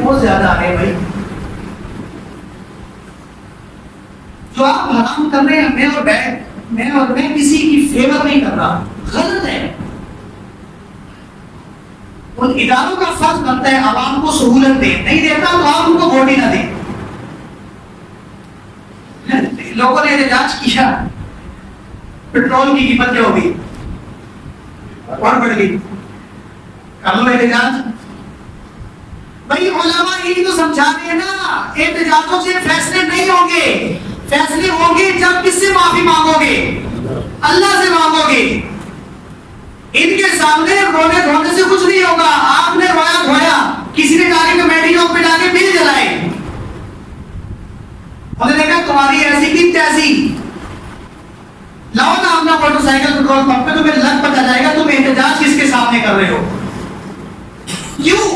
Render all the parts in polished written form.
بہت زیادہ آ گئے بھائی. جو آپ حرام کر رہے ہیں میں کسی کی فیور نہیں کر رہا, غلط ہے. ان اداروں کا فرض بنتا ہے عوام کو سہولت دے, نہیں دیتا تو آپ ان کو ووٹ ہی نہ دیں. لوگوں نے احتجاج کیا, پیٹرول کی قیمت کیا ہوگی اور بڑھ گئی, کر لو احتجاج. بھائی علماء یہی تو سمجھا رہے ہیں نا, احتجاجوں سے فیصلے نہیں ہوں گے, فیصلے ہوں گے جب کس سے معافی مانگو گے, اللہ سے مانگو گے. ان کے سامنے رونے دھونے سے کچھ نہیں ہوگا. آپ نے رویا دھویا, کسی نے جا کے کمیٹی چوک پہ جا کے بل جلائے, انہوں نے کہا تمہاری ایسی کی تیسی, لاؤ نا اپنا موٹر سائیکل پیٹرول پمپ پہ, تمہیں لگ پتا جائے گا تم احتجاج کس کے سامنے کر رہے ہو. کیوں؟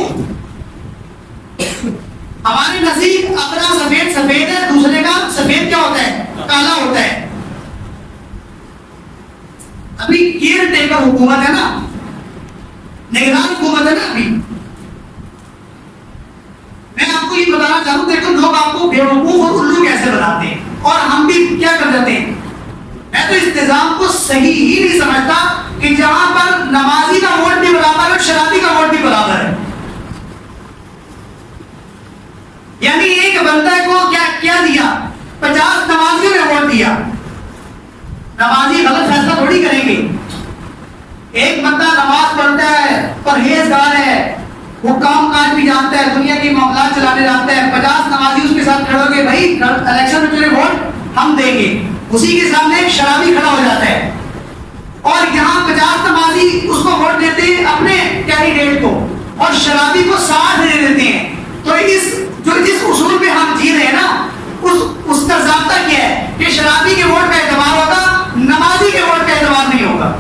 ہمارے نزدیک اپنا سفید سفید ہے, دوسرے کا سفید کیا ہوتا ہے, کالا ہوتا ہے. ابھی کیئر ٹیکر حکومت ہے نا, نگران حکومت ہے نا. ابھی میں آپ کو یہ بتانا چاہوں, دیکھو لوگ آپ کو بیوقوف اور الو کیسے بناتے ہیں, اور ہم بھی کیا کر جاتے ہیں. میں تو اس نظام کو صحیح ہی نہیں سمجھتا کہ جہاں پر نمازی کا ووٹ بھی برابر ہے, شرابی کا ووٹ بھی برابر ہے. یعنی ایک بندہ کو کیا دیا, 50 نمازیوں نے ووٹ دیا. نمازی غلط فیصلہ تھوڑی کریں گے. ایک بندہ نماز پڑھتا ہے, پرہیزگار ہے, وہ کام کاج بھی جانتا ہے, دنیا کے معاملات چلانے جانتا ہے, 50 نمازی اس کے ساتھ کھڑے ہو گے, بھائی الیکشن میں تجھے ووٹ ہم دیں گے. اسی کے سامنے ایک شرابی کھڑا ہو جاتا ہے, اور یہاں 50 نمازی اس کو ووٹ دیتے ہیں اپنے کینڈیڈیٹ کو, اور شرابی کو 60 دے دیتے ہیں. تو جس اصول پہ ہم جی رہے ہیں نا, اس کا ضابطہ کیا ہے کہ شرابی کے ووٹ کا اعتبار ہوگا, نمازی کے ووٹ کا اعتبار نہیں ہوگا.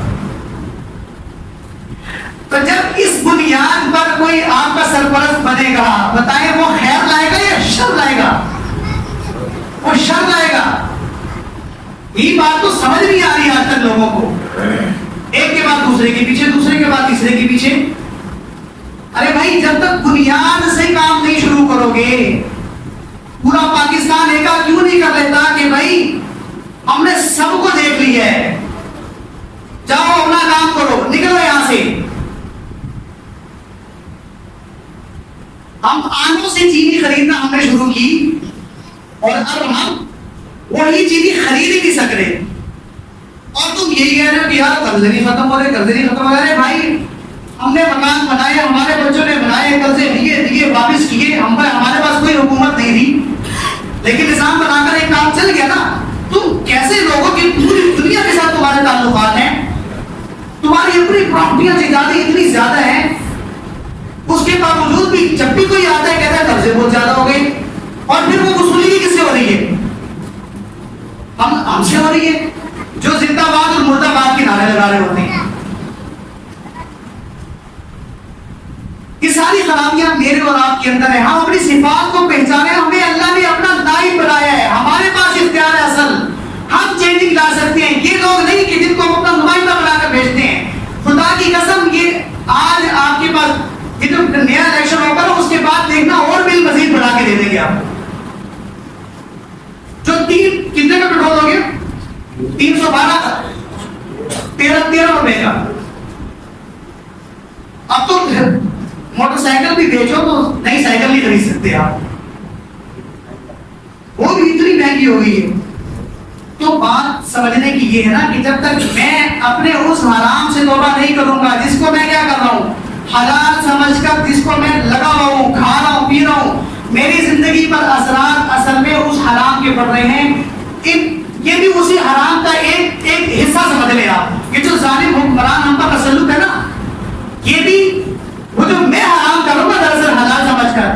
تو جب اس بنیاد پر کوئی آپ کا سرپرست بنے گا, بتائیں وہ خیر لائے گا یا شر لائے گا؟ وہ شر لائے گا. یہ بات تو سمجھ نہیں آ رہی آج تک لوگوں کو. ایک کے بعد دوسرے کے پیچھے, دوسرے کے بعد تیسرے کے پیچھے. ارے بھائی جب تک بنیاد سے کام نہیں شروع کرو گے, پورا پاکستان ایک کیوں نہیں کر لیتا کہ بھائی ہم نے سب کو دیکھ لیا ہے, جاؤ اپنا کام کرو, نکلو یہاں سے. ہم آنوں سے چینی خریدنا ہم نے شروع کی, اور اب ہم وہی چینی خرید ہی نہیں سک رہے, اور تم یہی کہہ رہے ہو کہ یار قرضے نہیں ختم ہو رہے, قرضے نہیں ختم ہو رہے. بھائی ہم نے مکان بنائے, ہمارے بچوں نے بنائے, قرضے لیے واپس کیے, ہمارے پاس کوئی حکومت نہیں تھی, لیکن نظام بنا کر ایک کام چل گیا نا. تم کیسے لوگوں کی پوری دنیا کے ساتھ تمہارے تعلقات ہیں, تمہاری اپنی پراپرٹیاں جائیدادیں اتنی زیادہ ہیں, اس کے باوجود بھی جب بھی کوئی آتا ہے کہتا ہے قرضے بہت زیادہ ہو گئے, اور پھر وہ وصولی بھی کس سے ہو رہی ہے, ہم سے ہو رہی ہے, جو زندہ باد اور مردہ باد کے نعرے لگا رہے ہوتے ہیں. یہ ساری خرابیاں میرے اور آپ کے اندر ہیں. ہم اپنی صفات کو پہچانے, ہمیں اللہ نے اپنا نائب بنایا ہے, ہمارے پاس اختیار ہے اصل, ہم چینجنگ لا سکتے ہیں. یہ لوگ نہیں کہ جن کو ہم اپنا نمائندہ بنا کر بھیجتے ہیں. خدا کی قسم, یہ آج آپ کے پاس یہ جو نیا الیکشن ہوگا نا, اس کے بعد دیکھنا اور بل مزید بڑھا کے دے دیں گے آپ کو. جو کتنے کا پیٹرول ہو گیا, 312 کا, 13 روپے کا. اب تو موٹر سائیکل بھی بیچو تو نئی سائیکل نہیں خرید سکتے آپ, وہ بھی اتنی مہنگی ہو گئی ہے. تو بات سمجھنے کی یہ ہے نا کہ جب تک میں اپنے اس حرام سے توبہ نہیں کروں گا, جس کو میں کیا کر رہا ہوں حلال سمجھ کر, جس کو میں لگا رہا ہوں, کھا رہا ہوں, پی رہا ہوں, میری زندگی پر اثرات اصل میں اس حرام کے پڑ رہے ہیں. یہ بھی اسی حرام کا ایک حصہ سمجھ لیں آپ. یہ جو ظالم حکمران ہم پر تسلط ہے نا, یہ بھی وہ جو میں حرام کروں گا دراصل حلال سمجھ کر,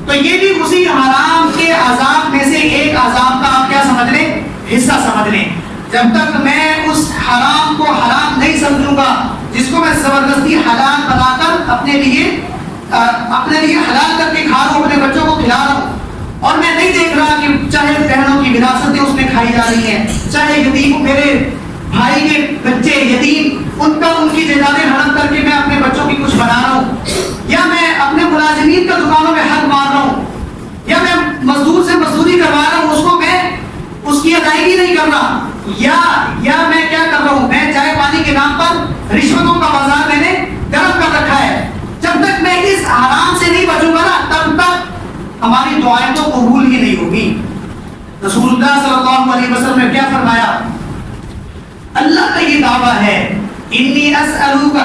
تو یہ بھی اسی حرام کے عذاب میں سے ایک عذاب کا آپ کیا سمجھ لیں, حصہ سمجھ لیں. جب تک میں اس حرام کو حرام نہیں سمجھوں گا, جس کو میں زبردستی حلال بنا کر اپنے لیے حلال کر کے کھا رہا ہوں, اپنے بچوں کو کھلا رہا ہوں, اور میں نہیں دیکھ رہا کہ چاہے بہنوں کی وراثتیں اس میں کھائی جا رہی ہیں, چاہے یتیم میرے بھائی کے بچے یتیم, ان کی جائیدادیں ہڑپ کر کے میں اپنے بچوں کی کچھ بنا رہا ہوں, یا میں اپنے ملازمین کا دکانوں میں حق مار رہا یا میں کیا کر رہا ہوں، میں چائے پانی کے نام پر رشوتوں کا بازار میں نے گرم کر رکھا ہے. جب تک میں اس حرام سے نہیں بچوں گا نا تب تک ہماری دعائیں تو قبول ہی نہیں ہوگی. رسول اللہ صلی اللہ علیہ وسلم نے کیا فرمایا؟ اللہ کا یہ دعویٰ ہے انی اسألوک